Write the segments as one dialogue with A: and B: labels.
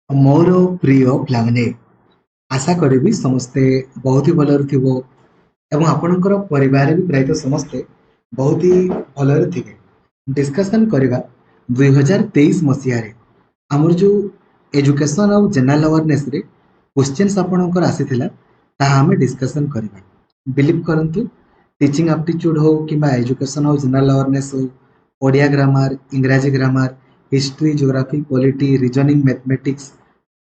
A: मोर प्रिय पिलाମାନେ आशा करी समस्ते बहुत ही भलरे थिबो एवं आपणकर परिवार भी प्रायतः समस्ते बहुत ही भलरे थिबे। डिस्कशन करबा 2023 मसिया रे हमर जो एजुकेशन और जनरल अवेयरनेस रे क्वेश्चंस आपणकर आसीथिला ताहा हमें डिस्कशन करबा। बिलीव करंतु टीचिंग एप्टीट्यूड हो किबा एजुकेशन और जनरल अवेयरनेस हो, ओडिया ग्रामर, इंग्राजी grammar, history, geography, polity, reasoning, mathematics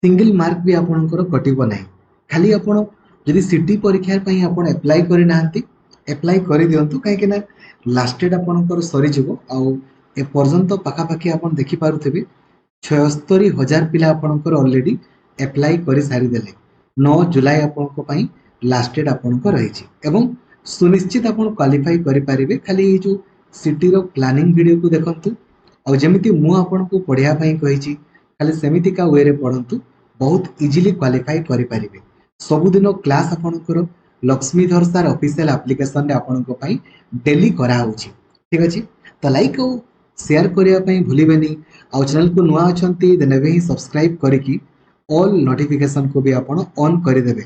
A: single mark भी आपणकर कटिबो नाही। खाली आपण जदि सिटी परीक्षा पई आपण अप्लाई करि नाहंती अप्लाई करि दियंतु काहे ना लास्ट डेट आपणकर सरी जिवो आ ए पर्यंत पाखा पाखी आपण देखि पारुथिबे 76,000 पिला आपणकर ऑलरेडी अप्लाई करि सारी देले। 9 जुलाई आपणको पई लास्ट डेट आपणको रहिछि एवं सुनिश्चित आपण क्वालिफाई करि पारिबे। खाली ए जो सिटी रो प्लानिंग वीडियो को देखंतु आ जेमिति मु आपणको पढिया पई कहिछि खाली सेमितिका वे रे पढंतु बहुत इजिली क्वालिफाई करि पारिबे। सबुदिन क्लास आपणकर लक्ष्मीधर सार ऑफिशियल एप्लिकेशन रे आपणको पई डेली करा होछि। ठीक अछि तो लाइक और शेयर करिया पई भूलिबेनी आ चैनल को नुआ अछंती देनेबे ही सब्सक्राइब करिकि ऑल नोटिफिकेशन को भी आपण ऑन करि देबे।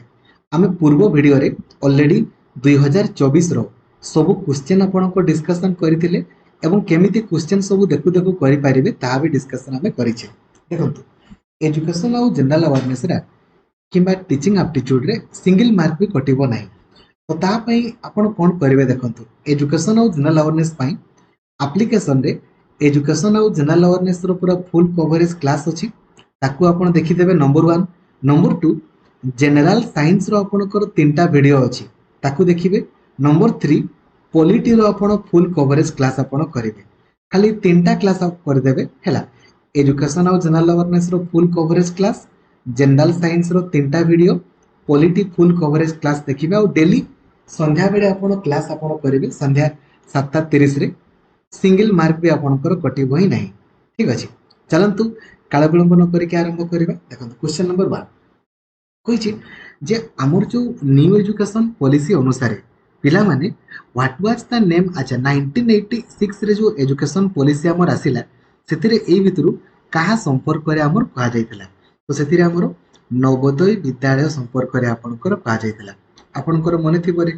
A: आमे पूर्व वीडियो रे ऑलरेडी 2024 रो सब क्वेश्चन आपणको डिस्कशन करिथिले एवं केमिति क्वेश्चन सब देखु देखु करि पारिबे ता भी डिस्कशन आमे करिछे। देखंतु एजुकेशन और जनरल अवेयरनेस रा किंबा टीचिंग एप्टीट्यूड रे सिंगल मार्क भी कटिबो नाही। तो ता पई आपण कोन करिवे देखंतु एजुकेशन और जनरल अवेयरनेस पई एप्लीकेशन रे एजुकेशन और जनरल अवेयरनेस रो पूरा फुल कवरेज क्लास अछि ताकू आपण देखि देबे। नंबर 1 नंबर 2 जनरल साइंस रो आपणकर तीनटा वीडियो अछि ताकू देखिबे। नंबर 3 पॉलिटी रो आपण फुल कवरेज क्लास आपण करिवे। खाली तीनटा क्लास आप कर देबे हैला। एजुकेशन और जनरल अवेयरनेस रो full coverage class, general science रो तीनटा video, polity full coverage class देखिबे और डेली संध्या बेले आपण क्लास आपण करिवे संध्या 7:30 रे। सिंगल मार्क भी आपणकर कटिबो ही नाही। ठीक अछि चलंतु काल विलंब न करिके आरंभ करिबा। देखंतु क्वेश्चन नंबर 1 कहिछि जे हमर जो न्यू एजुकेशन पॉलिसी अनुसार पिला माने व्हाट वाज द नेम। अच्छा 1986 रे जो एजुकेशन पॉलिसी हमर आसिला सेतिरे एई भितरु काहा संपर्क रे हमर कहा जायतिला। तो सेतिरे हमर नवोदय विद्यालय संपर्क रे आपणकर कहा जायतिला। आपणकर मने थिबरे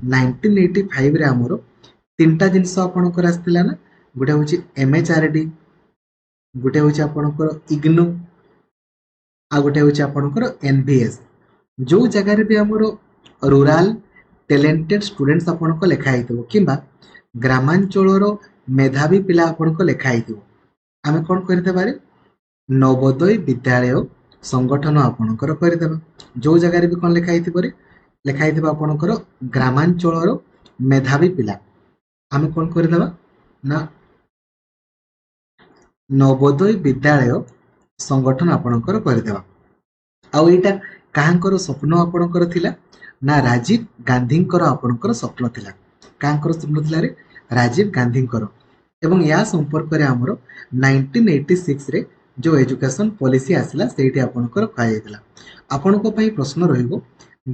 A: 1985 रे हमर तीनटा जिंस आपणकर आस्तिला ना। गुटे होछि एमएचआरडी, गुटे होछि आपणकर इग्नू आ गुटे होछि आपणकर एनबीएस। जो जगह रे भी हमर रूरल टैलेंटेड स्टूडेंट्स आपणको लेखा हेतिबो किबा ग्रामांचल रो मेधावी पिला आपणको लेखा हेतिबो आमे कोन करते बारे नवोदय विद्यालय संगठन आपणकर करदेबा। जो जगह रे भी कोन लेखा हेतिबो रे लेखा हेतिबो आपणकर ग्रामांचल रो मेधावी पिला आमे कोन करदेबा ना नवोदय विद्यालय संगठन आपणकर करदेबा। आ एटा काहांकर स्वप्न आपणकर थिला ना राजीव गांधींकर आपणकर स्वप्न थिला। काहांकर स्वप्न थिला रे राजीव गांधींकर। एवं या संपर्क रे हमरो 1986 रे जो एजुकेशन पॉलिसी आसिला सेठी आपणकर कहा जायतिला। आपणको पई प्रश्न रहिबो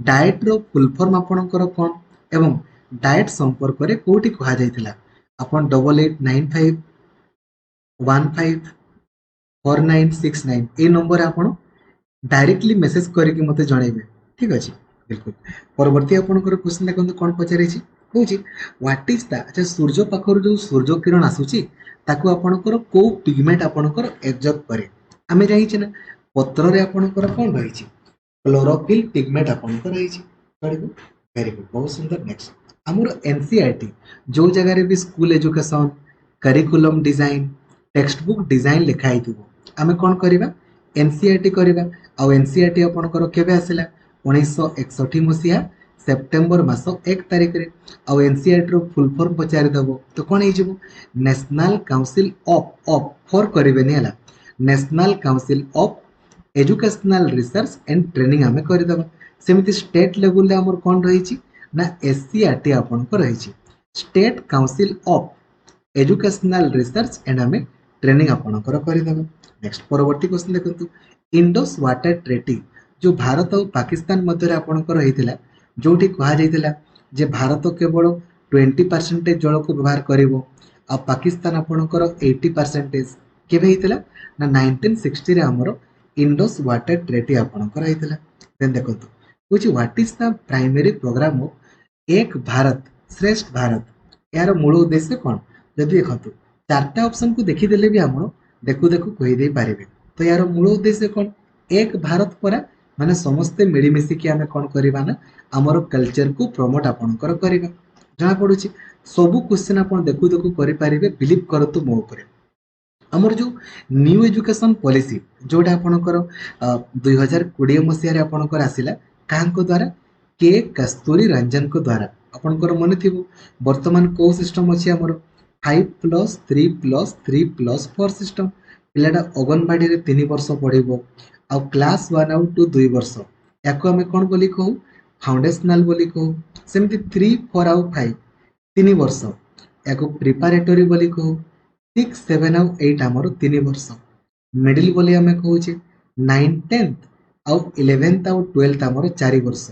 A: डाएट रो फुल फॉर्म आपणकर कोन एवं डाएट संपर्क रे कोठी कहा जायतिला। आपण 8895154969 ए नंबर आपण डायरेक्टली मेसेज करके मते जणाइबे। ठीक अछि बिल्कुल। परवर्ती आपणकर क्वेश्चन देखंतु कोन पचारैछि कहूछि व्हाट इज द। अच्छा सूर्य पाखर जो सूर्य किरण आसुछि ताकू आपणकर को पिगमेंट आपणकर एब्जॉर्ब करे। आमे जानिछि ना पत्र रे आपणकर कोन रहिछि क्लोरोफिल पिगमेंट आपणकर रहिछि। पढिबो वेरी गुड बहुत सुंदर। नेक्स्ट हमर एनसीईआरटी जो जगह रे भी school education curriculum design text book design लिखा हेतिबो आमे कोन करिबा एनसीईआरटी करिबा। आ एनसीईआरटी आपणकर केबे आसिला 1961 मसिया सेप्टेम्बर मास 1 तारिख रे। आ एनसीईआरटी रो फुल फॉर्म पचारि दबो तो कोन हे जिवो नेशनल काउंसिल ऑफ फॉर करिबेनी हला national council of educational research and training आमे करि दबा। सेमिति स्टेट लेवल रे हमर कोन रहिछि ना एससीईआरटी आपणकर रहिछि state council of educational research and आमे ट्रेनिंग आपणकर करि दबा। नेक्स्ट परवर्ती क्वेश्चन देखंतु इंडस वाटर ट्रेटी जो भारत और पाकिस्तान मध्य आपणकर होइतिला जोठी कहा जाइतिला जे भारत केवल 20% जल को व्यवहार करिवो आ पाकिस्तान आपणकर 80% केबे होइतिला ना 1960 रे हमर इंडस वाटर ट्रेटी आपणकर होइतिला। देन देखंतु होची what is the primary program of Ek Bharat श्रेष्ठ भारत, यार मूल उद्देश्य कौन जदि देखंतु चारटा ऑप्शन को देखि देले भी आपण देखु देखु कहि दे पारिबे। तो यार मूल उद्देश्य कौन एक भारत परा माने समस्ते मिली मिसी कि आमे कोन करिबा ना हमर कल्चर को प्रमोट आपणकर करिबा। जଣା पडुची सबु क्वेश्चन आपण देखु देखु करि पारिबे, बिलीव करतु मो ऊपर। हमर जो न्यू एजुकेशन पॉलिसी जोटा आपणकर 2020 मसिया आपणकर आसिला कांको द्वारा के कस्तूरी रंजन को द्वारा आपणकर मन थिबो। वर्तमान को सिस्टम अछि हमर 5+3+3+4 सिस्टम। पिलाटा अंगनवाड़ी रे 3 वर्ष पढिबो आ क्लास 1 आउट टू 2 वर्ष याको हमें कोन बोली कहू फाउंडेशनल बोली कहू। सेमती 3 4 आउ 5 3 वर्ष याको प्रिपरेटरी बोली कहू। 6 7 आउ 8 हमर 3 वर्ष मिडिल बोली हमें कहू छे 9 10th आउ 11th आउ 12th हमर 4 वर्ष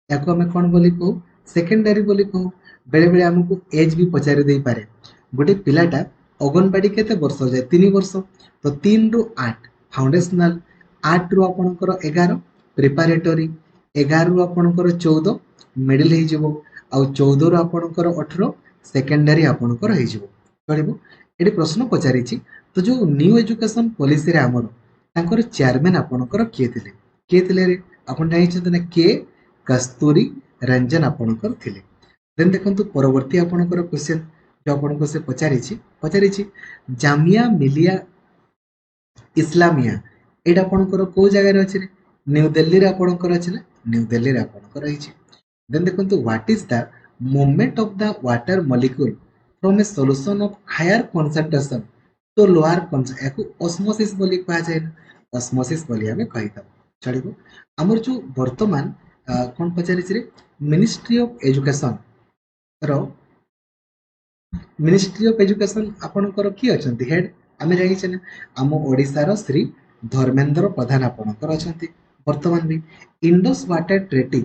A: याको हमें कोन बोली कहू सेकेंडरी बोली कहू। बेले बेले हमको एज भी पचारि दे पारे गोटे पिलाटा अंगनवाड़ी केते वर्ष जाए 3 वर्ष तो 3 रु 8 फाउंडेशनल 8 रु आपणकर 11 प्रिपरेटरी 11 रु आपणकर 14 मिडिल हे जिवो आ 14 रु आपणकर 18 सेकेंडरी आपणकर हे जिवो चलिबो। एडी प्रश्न पचारिछि तो जो न्यू एजुकेशन पॉलिसी रे हमर तांकर चेयरमैन आपणकर किए थिले रे आपण जानि छथि ना के कस्तूरी रंजन आपणकर थिले। देन देखंतु परवर्ती आपणकर क्वेश्चन जो आपनको से पचारिछि जामिया मिलिया इस्लामिया एटा आपणकर को जगह रे अछि रे न्यू दिल्ली रे आपणकर अछि ना न्यू दिल्ली रे आपणकर रहिछि। देन देखंतु what is the movement of the water molecule from a solution of higher concentration to lower concentration याको ऑस्मोसिस बोली कहा जाय ना ऑस्मोसिस बोली हमें कहिता चलिबो। हमर जो वर्तमान कोन पचारिछि रे मिनिस्ट्री ऑफ एजुकेशन रो मिनिस्ट्री ऑफ एजुकेशन आपणकर किए अछंती हेड आमे जानि छे ना हम ओडिसा रो श्री धर्मेंद्र प्रधान आपणकर अछंती। वर्तमान भी इंडस वाटर ट्रेटी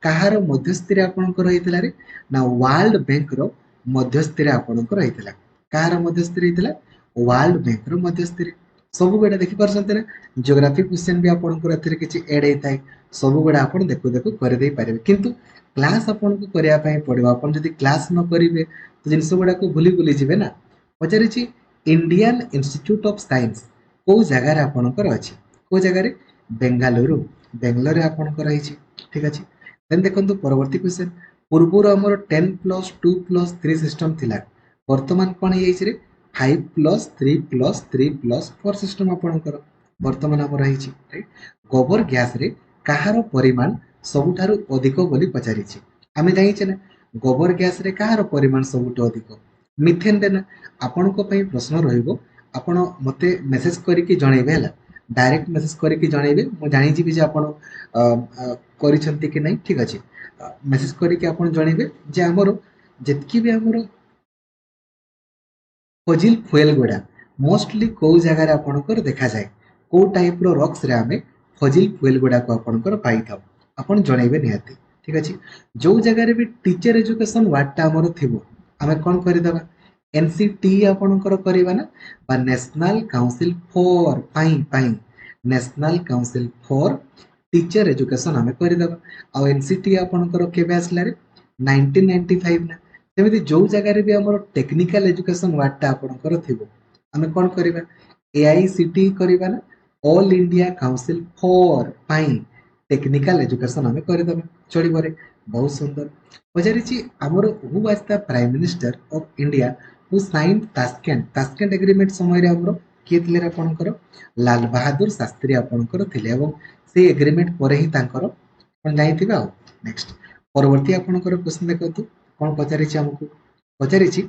A: कहार मध्यस्थी रे आपणकर हेतिला रे ना वर्ल्ड बैंक रो मध्यस्थी रे आपणकर हेतिला। कहार मध्यस्थी रे हेतिला वर्ल्ड बैंक रो मध्यस्थी रे। सब गुडा देखि परछंती ना ज्योग्राफी क्वेश्चन भी आपणकर एथिरे किछि ऐड हेताय सब गुडा आपण देखु देखु कर दे पारिबे किंतु क्लास आपनको करिया पय पड़िबो। आपण जदि क्लास न करिवे तो जिनस गुडा को भूली भूली जिवे ना। पचारिछि इंडियन इंस्टीट्यूट ऑफ साइंस को जगह रे आपणकर अछि को जगह रे बेंगालुरु बेंगलोर रे आपणकर रहिछि ठीक अछि। देन देखंतु परवर्ती क्वेश्चन पूर्वरो हमर 10+2+3 सिस्टम थिला वर्तमान कोन हे रे 5+3+3+4 सिस्टम आपणकर वर्तमान हमर रहिछि राइट। गोबर गैस रे कहार परिमाण सबुठारु अधिक बोली पचारिछि आमे जानि छै ना गोबर गैस रे कहार परिमाण सबुठ अधिक मिथेन रे ना। आपनको पय प्रश्न रहिबो आपण मते मेसेज करिकि जणैबे हला डायरेक्ट मेसेज करिकि जणैबे मु जानि जिबि जे आपण करिसंती कि नै ठीक अछि। मेसेज करिकि आपण जणैबे जे हमर जेतकी भी हमर फजिल फुएल गुडा मोस्टली को जगह रे आपणकर देखा जाय को टाइप रो रॉक्स रे आमे फजिल फुएल गुडा को आपणकर पाई थाउ आपण जणैबे निहाती ठीक अछि। जो जगह रे भी टीचर एजुकेशन वार्डटा हमर थिबो आमे कोन करि दबा एनसीटी आपणकर करिबा ना बा national council for pi national council for teacher education आमे करि दबा आ एनसीटी आपणकर केबे आसला रे 1995 ना। सेमिति जो जगह रे भी हमर टेक्निकल एजुकेशन वार्डटा आपणकर थिबो आमे कोन करिबा एआईसीटी करिबा ना ऑल इंडिया काउंसिल फॉर पाई टेक्निकल एजुकेशन आमे करि दबा चलिबो रे। बहुत सुंदर पचारिछि हमर who was the prime minister of India who sign Tashkent agreement समय रे हमर के थिले रे आपणकर लाल बहादुर शास्त्री आपणकर थिले एवं से एग्रीमेंट परे ही तांकर आपण जाइथिबे। आ नेक्स्ट परवर्ती आपणकर क्वेश्चन देखंतु कोन पचारिछि हमकु पचारिछि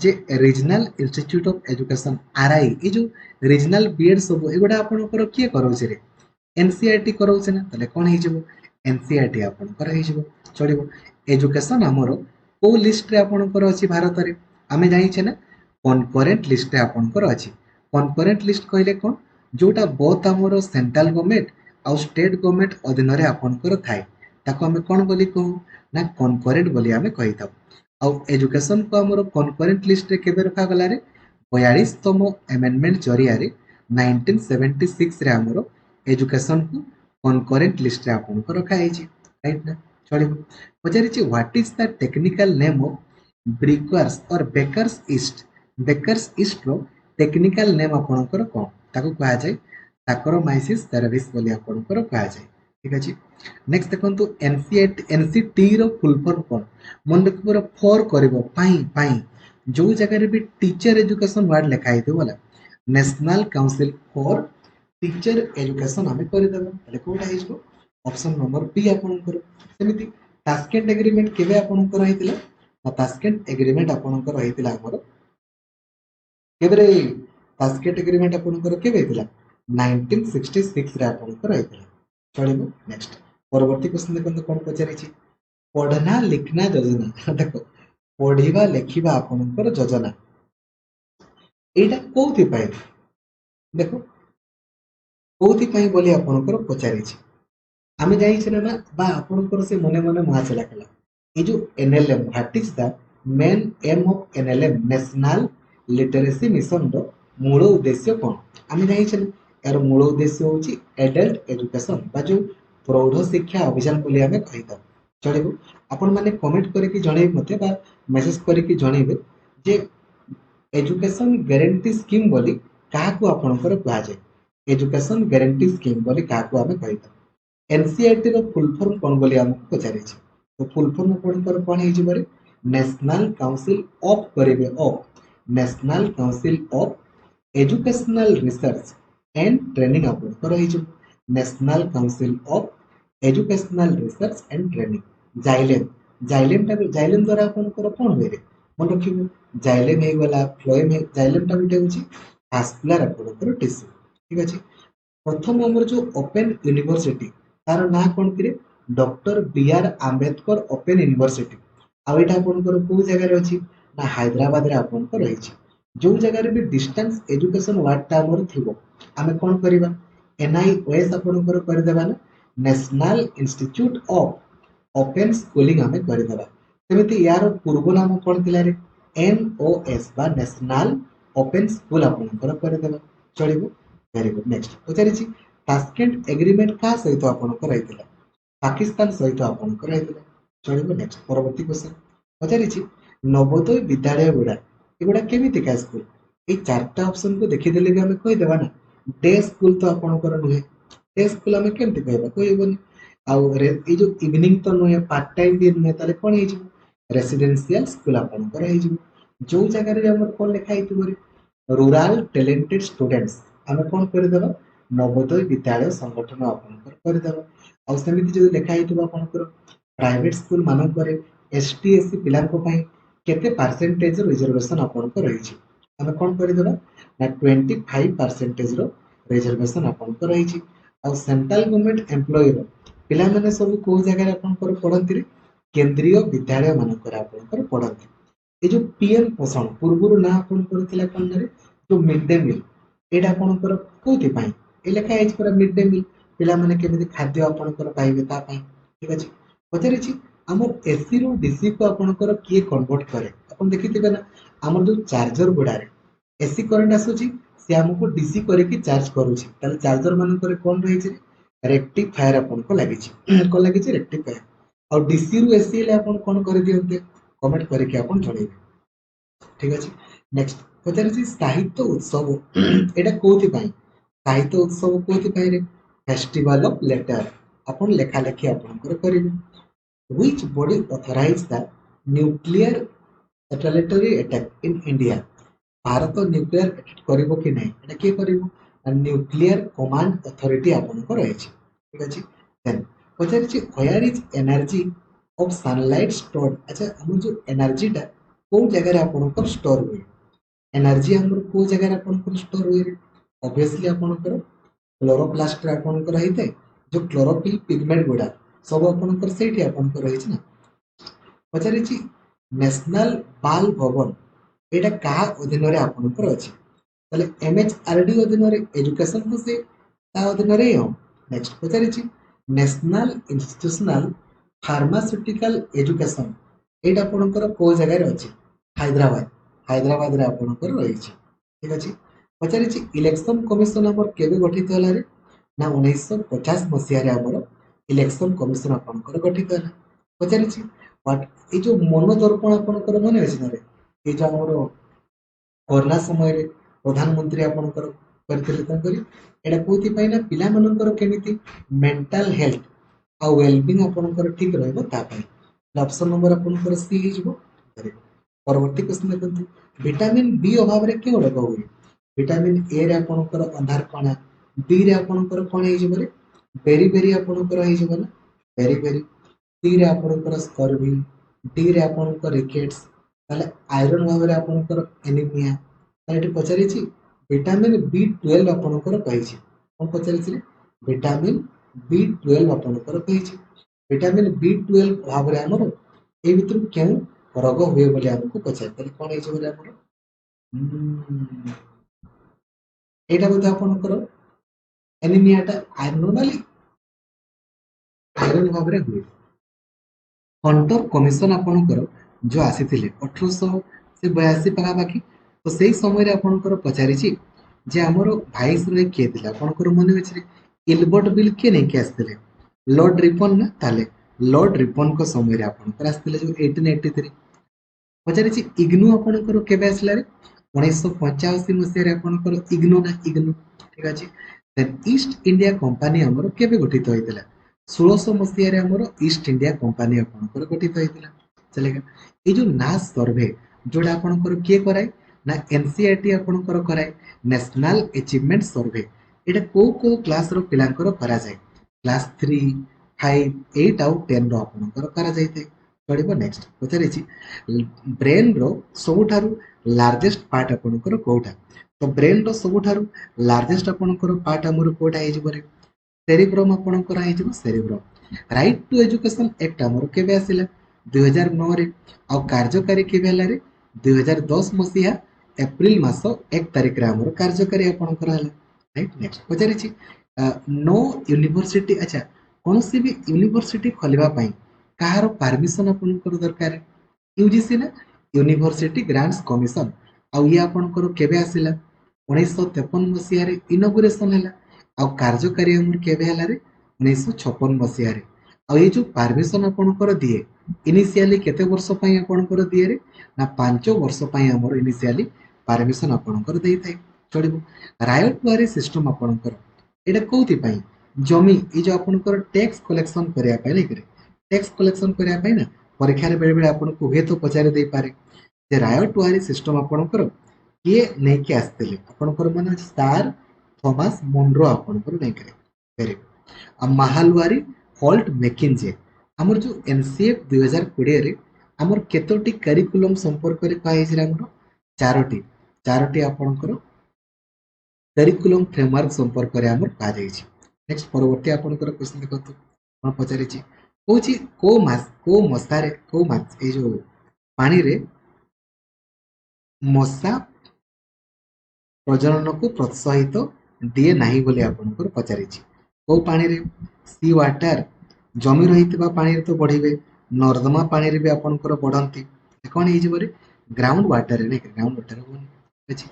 A: जे regional institute of education RI E जो रीजनल बीएड सब एगुडा आपणकर किए करौछि रे एनसीईआरटी करौछि ना तले कोन हे जिवो एनसीईआरटी आपणकर हे जिवो चलिबो। एजुकेशन हमर को लिस्ट रे आपणकर अछि भारत रे आमे जानि छै ना कॉन्करेंट लिस्ट रे आपणकर अछि। कॉन्करेंट लिस्ट कहले कोन जोटा बोथ हमर सेंट्रल गवर्नमेंट आ स्टेट गवर्नमेंट अधीन रे आपणकर थाए ताको हमें कोन बोली कहू ना कॉन्करेंट बोली हमें कहिताउ। आ एजुकेशन को हमर कॉन्करेंट लिस्ट रे केबे रखा गला रे 42तम अमेंडमेंट जरिया रे 1976 रे हमर एजुकेशन को कनकरेंट लिस्ट रे आपन को रखा है राइट ना चलिबो पचारिछि what is the technical name of brewers और बेकर्स ईस्ट रो टेक्निकल नेम आपन को कोन ताको कहा जाय साकरोमाइसिस सेराविस बोली आपन को कहा जाय ठीक अछि नेक्स्ट देखंतु एनसीटी रो फुल फॉर्म कोन मन रखिबो फॉर करबो पाई जो जगह रे भी टीचर एजुकेशन वर्ड लिखा है बोला national council for teacher education आम करदे कौटा हो ऑप्शन नंबर बी आपणकर सेमती तास्केंट एग्रीमेंट केबे आपणकर होइतिला तास्केंट एग्रीमेंट आपणकर होइतिला हमर केबे रे तास्केंट एग्रीमेंट आपणकर केबे होइतिला 1966 रे आपणकर होइतिला चलिबो नेक्स्ट परवर्ती क्वेश्चन देखो कोन पचारिछि पढ़ना लिखना योजना देखो पढ़िबा लेखिबा आपणकर योजना एटा कोथि पाए देखो कोथि पाए बोली आपणकर पचारिछि आमे जाई छै ना बा आपणकर से मने मने महा चला कला ए जो NLM what is the main aim of NLM national literacy mission रो मूल उद्देश्य कोन आमे जाई छै यार मूल उद्देश्य होची एडल्ट एजुकेशन बा जो प्रौढ़ शिक्षा अभियान बोली आमे कहिता चलिबो आपण माने कमेंट करके जणै मते बा मेसेज करके जणैबे जे एजुकेशन गारंटी स्कीम बोली काहाकू आपणकर कहा जाय एजुकेशन गारंटी स्कीम बोली काहाकू आमे कहिता एनसीईआरटी रो फुल फॉर्म कोन बोली हमको पचारै छै तो फुल फॉर्म आपणकर कोन हे जे बारे नेशनल काउंसिल ऑफ करेबे of national council of educational research and training आपणकर हे जे national council of educational research and training जाइलेम द्वारा आपणकर कोन होय रे मन रखिबो जाइलेम हे गला फ्लोएम हे जाइलेम टा बिटे होची भास्कुलर आपणकर टिश्यू ठीक अछि प्रथम हमर जो ओपन यूनिवर्सिटी तार ना कोन करे doctor B R Ambedkar open university आ एटा आपणकर को जगह रे अछि ना हैदराबाद रे आपणकर रहि छै जो जगह रे भी डिस्टेंस एजुकेशन वर्ड टा हमर थिबो आमे कोन करिबा एनआईओएस आपणकर कर देबा ना national institute of open schooling आमे कर देबा सेमिति यार पूर्व नाम कोन थिला रे एनओएस बा नेशनल ओपन स्कूल आपणकर कर देबा चलिबो very good next पचारिछि Tashkent agreement का सहित आपणकर रहितिला पाकिस्तान सहित आपणकर रहितिला चलिबो नेक्स्ट परवर्ती क्वेश्चन पचारिछि नवोदय विद्यालय गुडा एगुडा केमिति का स्कूल ए चारटा ऑप्शन को देखि देले भी हमें कहि देबा ना डे स्कूल तो आपणकर नुहे डे स्कूल हमें केमिति कहबा कहबोनी आउ ए जो इवनिंग तो नुहे पार्ट टाइम भी नुहे ताले कोन हे जिवो रेसिडेंशियल स्कूल आपणकर हे जिवो जो जगह रे हमर कोन लिखा हितबो रे रूरल टैलेंटेड स्टूडेंट्स आमे कोन कर देबा नवोदय विद्यालय संगठन आपणकर कर देबा आ सेमिति जो लिखा हितबो आपणकर प्राइवेट स्कूल मानक करे एसटी एससी पिलान को पई केते परसेंटेज रिजर्वेशन आपणकर रहि छै आमे कोन कर देबा ना 25% रो रिजर्वेशन आपणकर रहि छै आ सेंट्रल गवर्नमेंट एम्प्लॉय रो पिला माने सब को जगह रे आपणकर पढंती रे केंद्रीय विद्यालय मानक रे आपणकर पढंती ए जो पीएम पोषण पूर्वरु ना आपणकर थिला कोन रे जो मिड डे मील एटा आपणकर कोथि पई ए लेखा है पर मिड डे मील पिला माने केमिति खाद्य आपणकर पाइबे ता पई ठीक अछि पचारि छी हमर एसी रो डीसी को आपणकर किए कन्वर्ट करे अपन देखिथिबे ना हमर जो चार्जर गुडा रे एसी करंट आसुची से हमको डीसी करे कि चार्ज करूची ताले चार्जर मानकर कोन रहि छै रेक्टिफायर आपनको लागि छै को लागि छै रेक्टिफायर और डीसी रो एसी ले आपन कोन कर दियंते कमेंट करे कि आपन जणेबे ठीक अछि नेक्स्ट पचारि साहित्य उत्सव एटा कोथि पई साहित्य उत्सव कोथि पई रे फेस्टिवल ऑफ लेटर अपन लेखा लेखि आपनकर करिवे which body authorise the nuclear retaliatory attack in India Bharat nuclear attack करिवो कि नै एटा के करिवो न्यूक्लियर कमांड अथॉरिटी आपनकर रहै छै ठीक अछि देन पचारि where is energy of sunlight stored अच्छा हम जो एनर्जी टा को जगह रे आपनकर स्टोर होय एनर्जी हमर को जगह रे आपनकर स्टोर होय ऑब्वियसली आपनकर क्लोरोप्लास्ट रे आपनकर रहिते जो क्लोरोफिल पिगमेंट गुडा सब आपनकर सेठी आपनकर रहि छै ना पचारि नेशनल बाल भवन एटा का अधीन रे आपनकर अछि ताले एमएचआरडी अधीन रे एजुकेशन को से ता अधीन रे हो नेक्स्ट पचारि नेशनल इंस्टीट्यूशनल फार्मास्यूटिकल एजुकेशन एटा आपनकर को जगह रे अछि हैदराबाद रे आपनकर रहि छै ठीक अछि पचारि इलेक्शन कमिशन हमर केबे गठित होला रे ନା 1950 ମସିହାରେ ଆମର ଇଲେକ୍ସନ କମିଶନ ଆପଣଙ୍କର ଗଠିତ ହେଲା। ପଚାରିଛି ବଟ୍ ଏଇ ଯୋଉ ମନୋଦର୍ପଣ ଆପଣଙ୍କର ମନେ ଅଛି ନା ରେ? ଏଇ ଯୋଉ ଆମର କରୋନା ସମୟରେ ପ୍ରଧାନମନ୍ତ୍ରୀ ଆପଣଙ୍କର କରିଥିଲେ କଣ କରି ଏଇଟା କୋଉଥିପାଇଁ ନା ପିଲାମାନଙ୍କର କେମିତି ମେଣ୍ଟାଲ ହେଲ୍ଥ ଆଉ ୱେଲବିଂ ଆପଣଙ୍କର ଠିକ ରହିବ ତା ପାଇଁ। ଅପସନ ନମ୍ବର ଆପଣଙ୍କର ସି ହେଇଯିବ। ପରବର୍ତ୍ତୀ କ୍ୱେଶ୍ଚନ ଦେଖନ୍ତୁ ଭିଟାମିନ ବି ଅଭାବରେ କେଉଁ ରୋଗ ହୁଏ? ଭିଟାମିନ ଏ ରେ ଆପଣଙ୍କର ଅନ୍ଧାର କଣା, ବି ରେ ଆପଣଙ୍କର କଣ ହେଇଯିବ ରେ ବେରି ବେରି ଆପଣଙ୍କର ହେଇଯିବ ନା ବେରି ବେରି, ସି ରେ ଆପଣଙ୍କର ସ୍କର୍ଭି, ଡି ରେ ଆପଣଙ୍କର ରିକେଟ୍ସ, ତାହେଲେ ଆଇରନ୍ ଭାବରେ ଆପଣଙ୍କର ଏନିମିଆ। ତାହେଲେ ଏଠି ପଚାରିଛି ଭିଟାମିନ ବି 12 ଆପଣଙ୍କର କହିଛି। କଣ ପଚାରିଛି? ଭିଟାମିନ ବି 12 ଆପଣଙ୍କର କହିଛି। ଭିଟାମିନ ବି 12 ଭାବରେ ଆମର ଏଇ ଭିତରୁ କେଉଁ ରୋଗ ହୁଏ ବୋଲି ଆମକୁ ପଚାରି, ତାହେଲେ କଣ ହେଇଯିବ ବୋଲି ଆମର ଏଇଟା ବୋଧେ ଆପଣଙ୍କର ଏନିମିଆଟା ନର୍ମାଲି ଆଇରନ୍ ଭାବରେ ହୁଏ। ହଣ୍ଟର କମିଶନ ଆପଣଙ୍କର ଯୋଉ ଆସିଥିଲେ 1882 ପାଖାପାଖି, ତ ସେଇ ସମୟରେ ଆପଣଙ୍କର ପଚାରିଛି ଯେ ଆମର ଭାଇସ ରୟ କିଏ ଥିଲେ ଆପଣଙ୍କର ମନେ ଅଛି? ଇଲବର୍ଟ ବିଲ୍ କିଏ ନେଇକି ଆସିଥିଲେ? ଲର୍ଡ ରିପନ ନା? ତାହେଲେ ଲର୍ଡ ରିପନଙ୍କ ସମୟରେ ଆପଣଙ୍କର ଆସିଥିଲେ ଯୋଉ 1883। ପଚାରିଛି ଇଗ୍ନୁ ଆପଣଙ୍କର କେବେ ଆସିଲା ରେ? 1985 ମସିହାରେ ଆପଣଙ୍କର ଇଗ୍ନୁ ନା ଇଗ୍ନୁ, ଠିକ ଅଛି। ଦେନ୍ ଇଷ୍ଟ ଇଣ୍ଡିଆ କମ୍ପାନୀ ଆମର କେବେ ଗଠିତ ହୋଇଥିଲା? 1600 ମସିହାରେ ଆମର ଇଷ୍ଟ ଇଣ୍ଡିଆ କମ୍ପାନୀ ଆପଣଙ୍କର ଗଠିତ ହେଇଥିଲା। ଚାଲିକା ଏଇ ଯୋଉ ନାସ୍ ସର୍ଭେ ଯୋଉଟା ଆପଣଙ୍କର କିଏ କରାଏ? ନା ଏନସିଆରଟି ଆପଣଙ୍କର କରାଏ। ନ୍ୟାସନାଲ ଆଚିଭମେଣ୍ଟ ସର୍ଭେ ଏଇଟା କୋଉ କୋଉ କ୍ଲାସ ର ପିଲାଙ୍କର କରାଯାଏ? କ୍ଲାସ 3, 5, 8 ଆଉ 10 ର ଆପଣଙ୍କର କରାଯାଇଥାଏ। ଚଳିବ। ନେକ୍ସଟ ପଚାରିଛି ବ୍ରେନ ର ସବୁଠାରୁ ଲାର୍ଜେଷ୍ଟ ପାର୍ଟ ଆପଣଙ୍କର କୋଉଟା? ତ ବ୍ରେନ ର ସବୁଠାରୁ ଲାର୍ଜେଷ୍ଟ ଆପଣଙ୍କର ପାର୍ଟ ଆମର କୋଉଟା ହେଇଯିବ ରେ? ସେରିବ୍ରମ ଆପଣଙ୍କର ହେଇଯିବ ସେରିବ୍ରମ। ରାଇଟ ଟୁ ଏଜୁକେସନ ଆକ୍ଟ ଆମର କେବେ ଆସିଲା? 2009 ରେ। ଆଉ କାର୍ଯ୍ୟକାରୀ କେବେ ହେଲା ରେ? 2010 ମସିହା ଏପ୍ରିଲ ମାସ 1 ତାରିଖରେ ଆମର କାର୍ଯ୍ୟକାରୀ ଆପଣଙ୍କର ହେଲା। ରାଇଟ। ନେକ୍ସଟ ପଚାରିଛି ନୋ ୟୁନିଭର୍ସିଟି, ଆଚ୍ଛା କୌଣସି ବି ୟୁନିଭର୍ସିଟି ଖୋଲିବା ପାଇଁ କାହାର ପାରମିଶନ ଆପଣଙ୍କର ଦରକାର? ୟୁଜିସି ନା ୟୁନିଭର୍ସିଟି ଗ୍ରାଣ୍ଟସ କମିଶନ। ଆଉ ଇଏ ଆପଣଙ୍କର କେବେ ଆସିଲା? 1953 ମସିହାରେ ଇନୋଗୁରେସନ ହେଲା। ଆଉ କାର୍ଯ୍ୟକାରୀ ଆମର କେବେ ହେଲା ରେ? 1956 ମସିହାରେ। ଆଉ ଏଇ ଯୋଉ ପାରମିଶନ ଆପଣଙ୍କର ଦିଏ ଇନିସିଆଲି କେତେ ବର୍ଷ ପାଇଁ ଆପଣଙ୍କର ଦିଏ ରେ? ନା 5 ବର୍ଷ ପାଇଁ ଆମର ଇନିସିଆଲି ପାରମିଶନ ଆପଣଙ୍କର ଦେଇଥାଏ। ଚଳିବ। ରାୟଟ ୱାରୀ ସିଷ୍ଟମ ଆପଣଙ୍କର ଏଇଟା କୋଉଥିପାଇଁ? ଜମି ଏଇ ଯୋଉ ଆପଣଙ୍କର ଟ୍ୟାକ୍ସ କଲେକ୍ସନ କରିବା ପାଇଁ ନାଇକି, ଟ୍ୟାକ୍ସ କଲେକ୍ସନ କରିବା ପାଇଁ ନା ପରୀକ୍ଷାରେ ବେଳେ ବେଳେ ଆପଣଙ୍କୁ ହୁଏତ ପଚାରି ଦେଇପାରେ ଯେ ରାୟଟ ୱାରୀ ସିଷ୍ଟମ ଆପଣଙ୍କର କିଏ ନେଇକି ଆସିଥିଲେ? ଆପଣଙ୍କର ମନେ ଅଛି ସାର୍ ଥମାସ ମୁନରୋ ଆପଣଙ୍କର ନେଇଥିଲେ। Very good. ଆଉ ମାହାଲୱାରୀ ହଲ୍ଟ ମେକିନଜେ ଆମର ଯୋଉ ଏନସିଏଫ 2020ରେ ଆମର କେତୋଟି କାରିକୁଲମ ସମ୍ପର୍କରେ କୁହାଯାଇଛି ଆମର? ଚାରୋଟି। ଚାରୋଟି ଆପଣଙ୍କର କାରିକୁଲମ ଫ୍ରେମୱାର୍କ ସମ୍ପର୍କରେ ଆମର କୁହାଯାଇଛି। ନେକ୍ସଟ ପରବର୍ତ୍ତୀ ଆପଣଙ୍କର କ୍ୱେଶ୍ଚନ ଦେଖନ୍ତୁ କଣ ପଚାରିଛି? କହୁଛି କୋଉ ମଶାରେ କୋଉ ମାଛ ଏଇ ଯୋଉ ପାଣିରେ ମଶା ପ୍ରଜନନକୁ ପ୍ରୋତ୍ସାହିତ ଦିଏ ନାହିଁ ବୋଲି ଆପଣଙ୍କର ପଚାରିଛି। କୋଉ ପାଣିରେ? ସି ୱାଟର, ଜମି ରହିଥିବା ପାଣିରେ ତ ବଢିବେ, ନର୍ଦ୍ଦମା ପାଣିରେ ବି ଆପଣଙ୍କର ବଢନ୍ତି। କଣ ହେଇଯିବ ରେ? ଗ୍ରାଉଣ୍ଡ ୱାଟରରେ, ନାଇଁ ଗ୍ରାଉଣ୍ଡ ୱାଟର ଅଛି।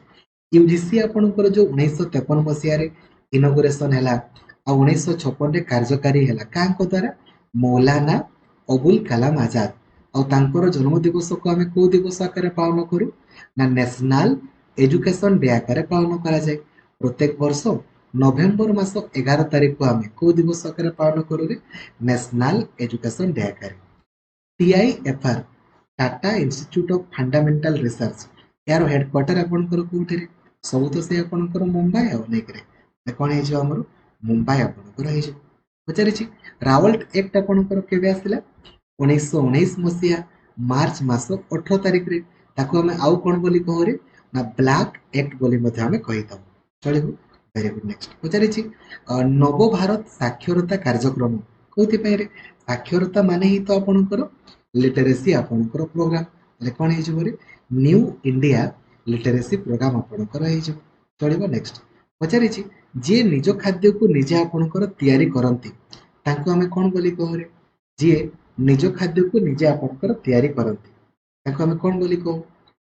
A: ୟୁଜିସି ଆପଣଙ୍କର ଯୋଉ 1953 ମସିହାରେ ଇନୋଗୁରେସନ ହେଲା ଆଉ 1956ରେ କାର୍ଯ୍ୟକାରୀ ହେଲା କାହାଙ୍କ ଦ୍ଵାରା? ମୌଲାନା ଅବୁଲ କାଲାମ ଆଜାଦ। ଆଉ ତାଙ୍କର ଜନ୍ମ ଦିବସକୁ ଆମେ କୋଉ ଦିବସ ଆକାରରେ ପାଳନ କରୁ? ନା ନ୍ୟାସନାଲ ଏଜୁକେସନ ଡେ ଆକାରରେ ପାଳନ କରାଯାଏ। ପ୍ରତ୍ୟେକ ବର୍ଷ ନଭେମ୍ବର ମାସ 11 ତାରିଖକୁ ଆମେ କୋଉ ଦିବସ ଆକାରରେ ପାଳନ କରୁ? ନ୍ୟାସନାଲ ଏଜୁକେସନ ଡେ ଆକାରରେ। TIFR Tata institute of fundamental research ଏହାର ହେଡକ୍ୱାର୍ଟର ଆପଣଙ୍କର କୋଉଠି? ସବୁ ତ ସେ ଆପଣଙ୍କର ମୁମ୍ବାଇ ଆଉ ନେଇକରେ କଣ ହେଇଯିବ ଆମର? ମୁମ୍ବାଇ ଆପଣଙ୍କର ହେଇଯିବ। ପଚାରିଛି ରାୱଲ୍ଟ ଆକ୍ଟ ଆପଣଙ୍କର କେବେ ଆସିଲା? 1919 ମସିହା ମାର୍ଚ୍ଚ ମାସ 18 ତାରିଖରେ। ତାକୁ ଆମେ ଆଉ କଣ ବୋଲି କହୁରେ? ନା ବ୍ଲାକ୍ ଆକ୍ଟ ବୋଲି ମଧ୍ୟ ଆମେ କହିଥାଉ। ଚଳିବ। Very good. ନେକ୍ସଟ ପଚାରିଛି ନବଭାରତ ସାକ୍ଷରତା କାର୍ଯ୍ୟକ୍ରମ କୋଉଥିପାଇଁ ରେ? ସାକ୍ଷରତା ମାନେ ହିଁ ତ ଆପଣଙ୍କର ଲିଟରେସି ଆପଣଙ୍କର ପ୍ରୋଗ୍ରାମ। ହେଲେ କଣ ହେଇଯିବ ରେ? ନ୍ୟୁ ଇଣ୍ଡିଆ ଲିଟରେସି ପ୍ରୋଗ୍ରାମ ଆପଣଙ୍କର ହେଇଯିବ। ଚଳିବ। ନେକ୍ସଟ ପଚାରିଛି ଯିଏ ନିଜ ଖାଦ୍ୟକୁ ନିଜେ ଆପଣଙ୍କର ତିଆରି କରନ୍ତି ତାଙ୍କୁ ଆମେ କଣ ବୋଲି କହୁରେ? ଯିଏ ନିଜ ଖାଦ୍ୟକୁ ନିଜେ ଆପଣଙ୍କର ତିଆରି କରନ୍ତି ତାଙ୍କୁ ଆମେ କଣ ବୋଲି କହୁ?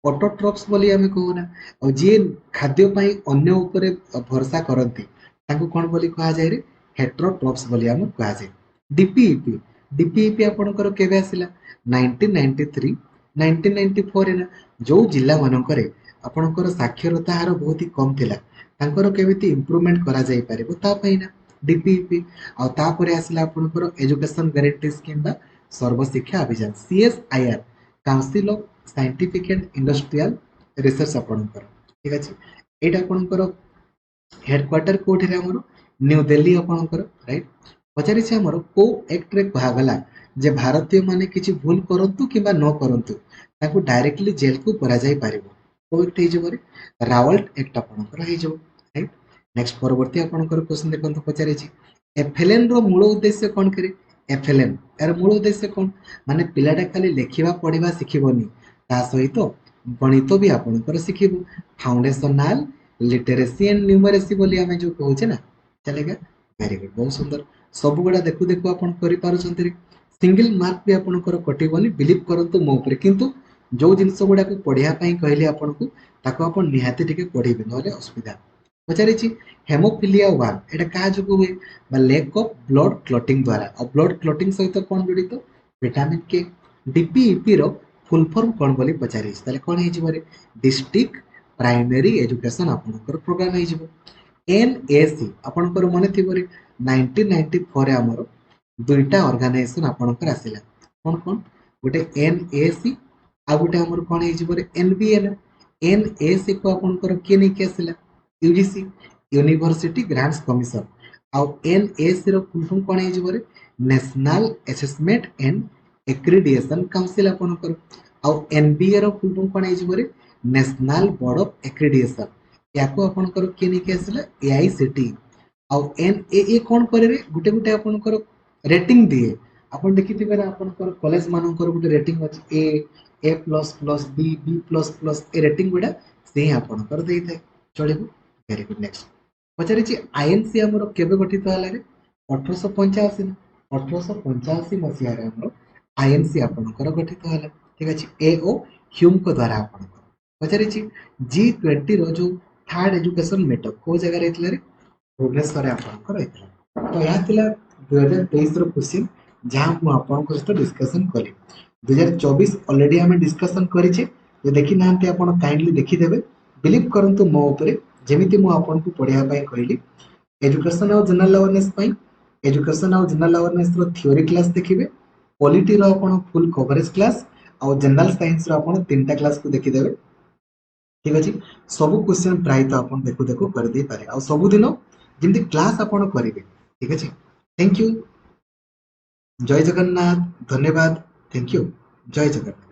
A: ଅଟୋଟ୍ରଫ୍ସ ବୋଲି ଆମେ କହୁନା। ଆଉ ଯିଏ ଖାଦ୍ୟ ପାଇଁ ଅନ୍ୟ ଉପରେ ଭରସା କରନ୍ତି तांको कोन बोली कहा जाय रे हेटेरोट्रॉप्स बोली हम कहा जाय डीपीईपी डीपीईपी आपनकर केबे आसिला 1993 1994 रे ना जो जिल्ला मानकरे आपनकर साक्षरता हार बहुत ही कम थिला तांकर केमिति इंप्रूवमेंट करा जाय पारिबो ता पहिना डीपीईपी आ तापरे आसिला आपनकर एजुकेशन गारंटी स्कीम बा Sarva Shiksha Abhiyan CSIR council of scientific and industrial research आपनकर ठीक अछि एटा आपनकर हेडक्वार्टर कोठी रे हमर न्यू दिल्ली आपनकर राइट पचारि छै हमर को एक्ट रे कहा गला जे भारतीय माने किछि भूल करंतु किबा न करंतु ताको डायरेक्टली जेल को परा जाय पारिबो को एक्ट हे जबरे रावल्ट एक्ट आपनकर हे जबो राइट नेक्स्ट परवर्ती आपनकर क्वेश्चन देखंतु पचारि छै एफएलएन रो मूल उद्देश्य कोन करे एफएलएन यार मूल उद्देश्य कोन माने पिलाटा खाली लेखिबा पढिबा सिखिबोनी ता सहित गणित भी आपनकर सिखिबो फाउंडेशनल लिटरेसी एंड न्यूमरेसी बोली हमें जो कहूचे ना चलेगा वेरी गुड बहुत सुंदर सब गुड़ा देखु देखु आपण करि पारुछंती सिंगल मार्क भी आपनकर कटिबोनी बिलीव करंतु मो ऊपर किंतु जो जिंस गुड़ा को पढिया पई कहले आपन को ताको आपण निहाती टिके पढिबे नले असुविधा पचारि छी हेमोफिलिया 1 एटा का जो हुए बा लैक ऑफ ब्लड क्लॉटिंग द्वारा और ब्लड क्लॉटिंग सहित कोन जडित विटामिन के डीपीईपी रो फुल फॉर्म कोन बोली पचारि छी ताले कोन हे जिवरे डिस्ट्रिक्ट प्राइमरी एजुकेशन आपनकर प्रोग्राम हे जिवो एनएसी आपनकर मने थिबरे 1994 रे हमर दुईटा ऑर्गेनाइजेशन आपनकर आसिला कोन कोन गोटे एनएसी आ गोटे हमर कोन हे जिवरे एनबीएन एनएसी को आपनकर के नै के आसिला यूजीसी यूनिवर्सिटी ग्रांट्स कमिशन आ एनएसी रो फुल फॉर्म कोन हे जिवरे national assessment and accreditation council आपनकर आ एनबीए रो फुल फॉर्म कोन हे जिवरे नेशनल बोर्ड ऑफ एक्रीडिएशन याको आपनकर के नै के आसिला एआईसीटी आ एनएए कोन करे रे गुटे गुटे आपनकर रेटिंग दिए आपन देखिथिबे ना आपनकर कॉलेज मानकर गुटे रेटिंग अछि A plus plus B B plus plus A rating गुडा से आपनकर देई थाए चलिबो वेरी गुड नेक्स्ट पचारि छी आईएनसी हमर केबे गठित होला रे 1885 ना 1885 मसिया रे हमर आईएनसी आपनकर गठित होला ठीक अछि एओ ह्यूम को द्वारा आपनकर पचारि छी G20 रो जो थर्ड एजुकेशन मीटअप को जगह रहथिले रे भुवनेश्वर आपनकर रहथिला तो या थिला 2023 रो क्वेश्चन जहां मु आपनको सहित डिस्कशन करी 2024 ऑलरेडी हमें डिस्कशन करी छे जे देखि नांते आपण काइंडली देखि देबे बिलीव करंतु मो ऊपर जेमिति मु आपनको पढिया पाई कहली एजुकेशन और जनरल अवेयरनेस पाई एजुकेशन और जनरल अवेयरनेस रो थ्योरी क्लास देखिबे पॉलिटी रो आपण फुल कवरेज क्लास और जनरल साइंस रो आपण तीनटा क्लास को देखि देबे ठीक अछि सब क्वेश्चन ट्राई तो आपण देखु देखु कर दे पारे और सब दिन जिंदे क्लास आपण करिवे ठीक अछि थैंक यू जय जगन्नाथ धन्यवाद थैंक यू जय जगन्नाथ।